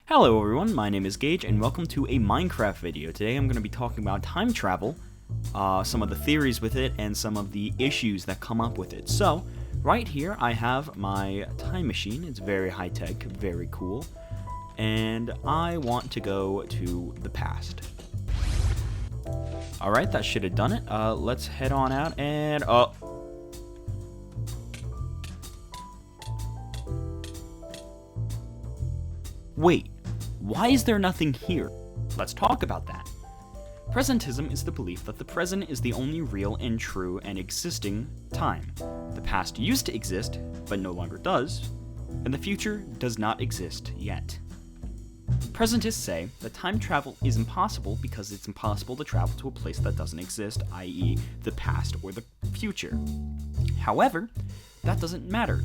Hello everyone, my name is Gage, and welcome to a Minecraft video. Today I'm going to be talking about time travel, some of the theories with it, and some of the issues that come up with it. So, right here I have my time machine. It's very high-tech, very cool, and I want to go to the past. Alright, that should have done it. Let's head on out and... Wait, why is there nothing here? Let's talk about that. Presentism is the belief that the present is the only real and true and existing time. The past used to exist, but no longer does, and the future does not exist yet. Presentists say that time travel is impossible because it's impossible to travel to a place that doesn't exist, i.e. the past or the future. However, that doesn't matter.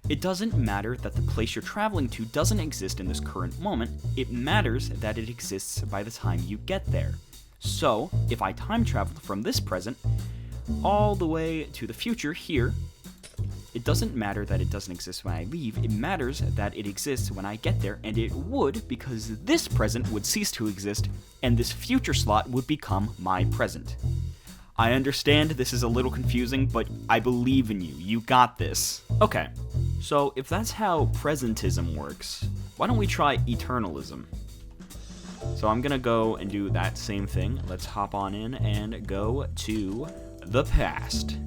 It doesn't matter that the place you're traveling to doesn't exist in this current moment, it matters that it exists by the time you get there. So, if I time travel from this present all the way to the future here, it doesn't matter that it doesn't exist when I leave, it matters that it exists when I get there, and it would because this present would cease to exist, and this future slot would become my present. I understand this is a little confusing, but I believe in you. You got this. Okay, so if that's how presentism works, why don't we try eternalism? So I'm gonna go and do that same thing. Let's hop on in and go to the past.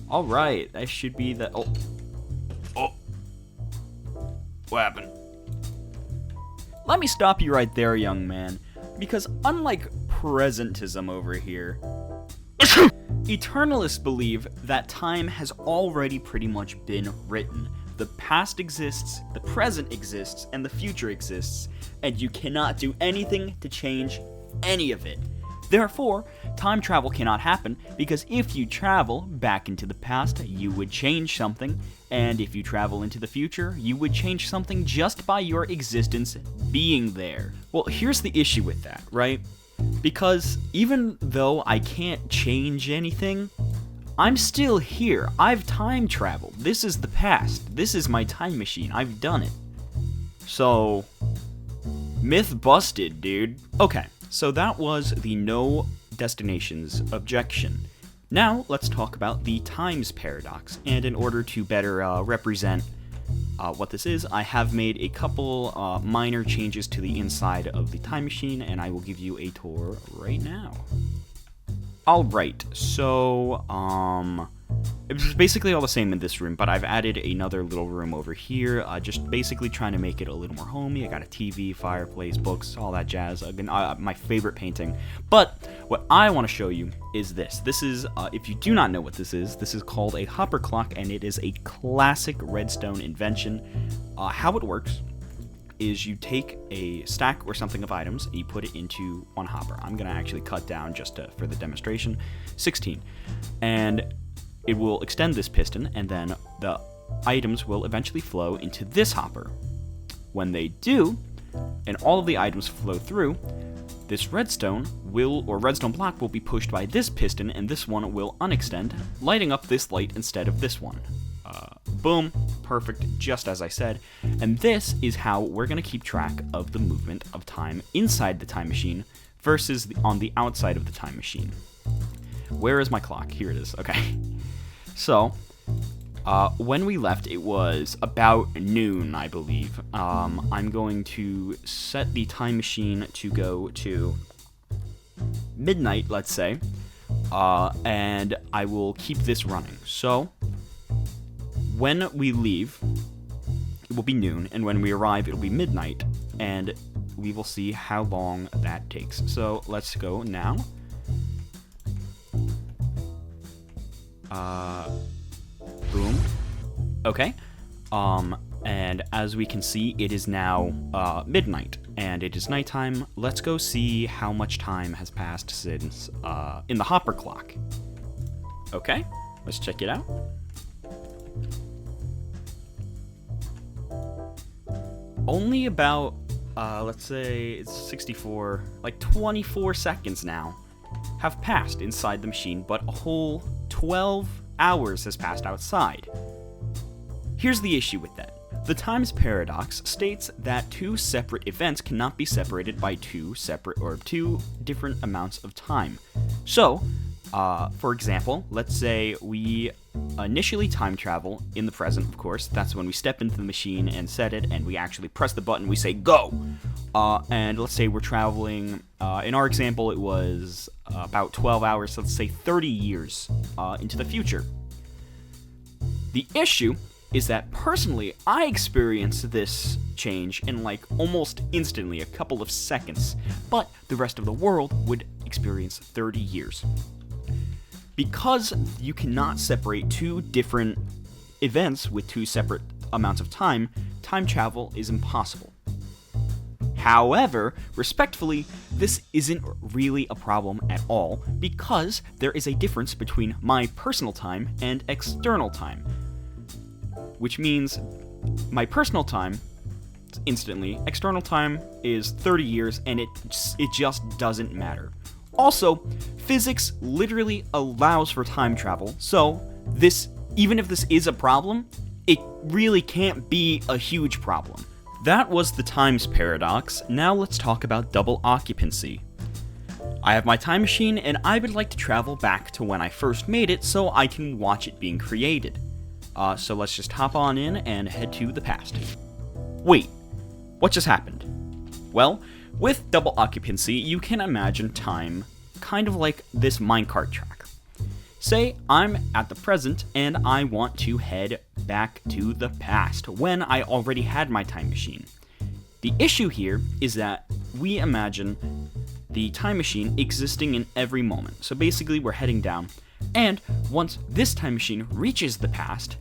Alright, that should be the... Oh. What happened? Let me stop you right there, young man. Because unlike presentism over here, eternalists believe that time has already pretty much been written. The past exists, the present exists, and the future exists, and you cannot do anything to change any of it. Therefore, time travel cannot happen, because if you travel back into the past, you would change something, and if you travel into the future, you would change something just by your existence being there. Well, here's the issue with that, right? Because even though I can't change anything, I'm still here. I've time traveled. This is the past. This is my time machine. I've done it. So, myth busted, dude. Okay, so that was the no destinations objection. Now, let's talk about the times paradox. And in order to better represent what this is, I have made a couple minor changes to the inside of the time machine, and I will give you a tour right now. Alright, so, it was basically all the same in this room, but I've added another little room over here, just basically trying to make it a little more homey. I got a TV, fireplace, books, all that jazz. Again, my favorite painting. But what I want to show you is this. This is, if you do not know what this is called a hopper clock, and it is a classic redstone invention. How it works is you take a stack or something of items and you put it into one hopper. I'm going to actually cut down just for the demonstration, 16. And it will extend this piston, and then the items will eventually flow into this hopper. When they do, and all of the items flow through, this redstone block will be pushed by this piston, and this one will unextend, lighting up this light instead of this one. Boom, perfect, just as I said. And this is how we're going to keep track of the movement of time inside the time machine versus on the outside of the time machine. Where is my clock? Here it is. Okay. So, when we left, it was about noon, I believe. I'm going to set the time machine to go to midnight, let's say, and I will keep this running. So, when we leave, it will be noon, and when we arrive, it'll be midnight, and we will see how long that takes. So, let's go now. Boom. Okay. And as we can see, it is now, midnight, and it is nighttime. Let's go see how much time has passed since, in the hopper clock. Okay, let's check it out. Only about, let's say it's 64, like 24 seconds now have passed inside the machine, but a whole 12 hours has passed outside. Here's the issue with that. The times paradox states that two separate events cannot be separated by two different amounts of time. So, for example, let's say we initially time travel in the present, of course. That's when we step into the machine and set it, and we actually press the button, we say go! And let's say we're traveling, in our example it was about 12 hours, so let's say 30 years into the future. The issue is that personally, I experienced this change in almost instantly, a couple of seconds, but the rest of the world would experience 30 years. Because you cannot separate two different events with two separate amounts of time, time travel is impossible. However, respectfully, this isn't really a problem at all, because there is a difference between my personal time and external time. Which means my personal time, instantly, external time is 30 years, and it just doesn't matter. Also, physics literally allows for time travel, so even if this is a problem, it really can't be a huge problem. That was the times paradox. Now let's talk about double occupancy. I have my time machine, and I would like to travel back to when I first made it so I can watch it being created. So let's just hop on in and head to the past. Wait, what just happened? Well, with double occupancy, you can imagine time kind of like this minecart track. Say I'm at the present and I want to head back to the past when I already had my time machine. The issue here is that we imagine the time machine existing in every moment. So basically we're heading down, and once this time machine reaches the past,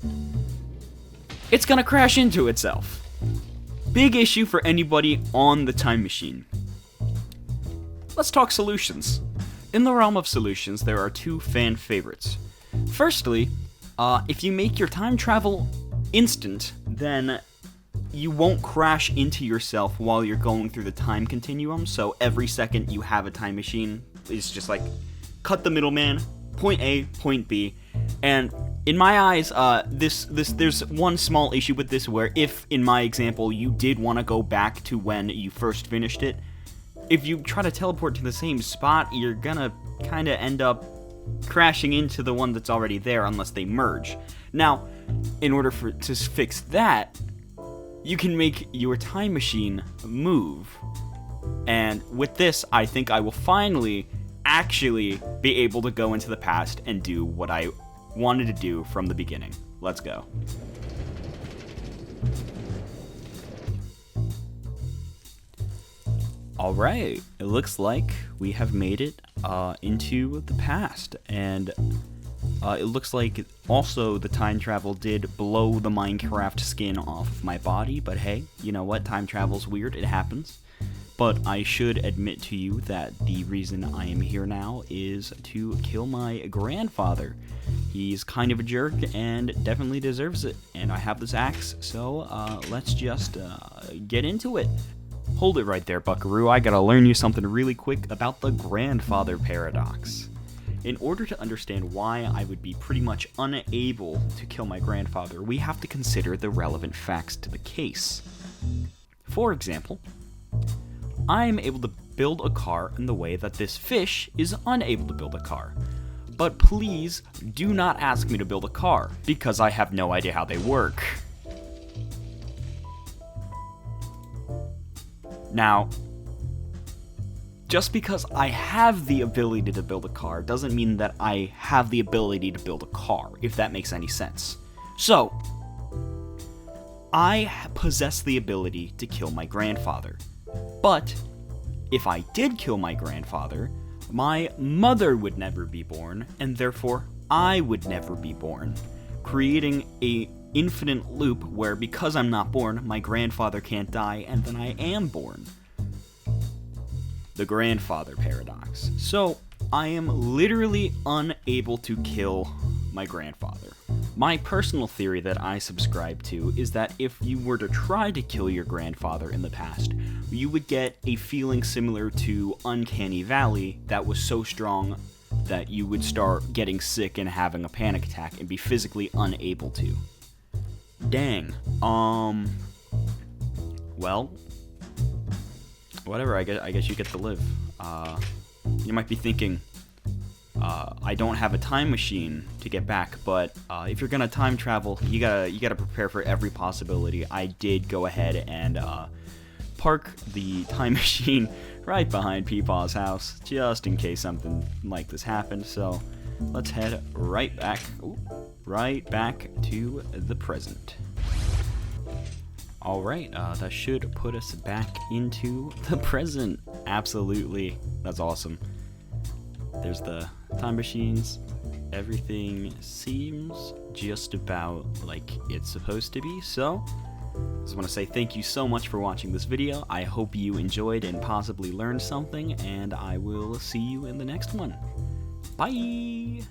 it's gonna crash into itself. Big issue for anybody on the time machine. Let's talk solutions. In the realm of solutions, there are two fan favorites. Firstly, if you make your time travel instant, then you won't crash into yourself while you're going through the time continuum, so every second you have a time machine is just cut the middleman, point A, point B, and in my eyes, there's one small issue with this where if, in my example, you did want to go back to when you first finished it, if you try to teleport to the same spot, you're gonna kind of end up crashing into the one that's already there unless they merge. Now, in order to fix that, you can make your time machine move. And with this, I think I will finally actually be able to go into the past and do what I wanted to do from the beginning. Let's go. Alright, it looks like we have made it into the past, and it looks like also the time travel did blow the Minecraft skin off of my body, but hey, you know what, time travel's weird, it happens. But I should admit to you that the reason I am here now is to kill my grandfather. He's kind of a jerk and definitely deserves it, and I have this axe, so let's just get into it. Hold it right there, buckaroo. I gotta learn you something really quick about the grandfather paradox. In order to understand why I would be pretty much unable to kill my grandfather, we have to consider the relevant facts to the case. For example, I am able to build a car in the way that this fish is unable to build a car. But please do not ask me to build a car, because I have no idea how they work. Now, just because I have the ability to build a car doesn't mean that I have the ability to build a car, if that makes any sense. So, I possess the ability to kill my grandfather. But, if I did kill my grandfather, my mother would never be born, and therefore I would never be born, creating a infinite loop where because I'm not born, my grandfather can't die, and then I am born. The grandfather paradox. So, I am literally unable to kill my grandfather. My personal theory that I subscribe to is that if you were to try to kill your grandfather in the past, you would get a feeling similar to Uncanny Valley that was so strong that you would start getting sick and having a panic attack and be physically unable to. Dang. Well, whatever. I guess you get to live. You might be thinking, I don't have a time machine to get back, but if you're gonna time travel, you gotta prepare for every possibility. I did go ahead and park the time machine right behind Peepaw's house, just in case something like this happened. So let's head right back to the present. Alright, that should put us back into the present. Absolutely. That's awesome. There's the time machines. Everything seems just about like it's supposed to be. So, I just want to say thank you so much for watching this video. I hope you enjoyed and possibly learned something, and I will see you in the next one. Bye!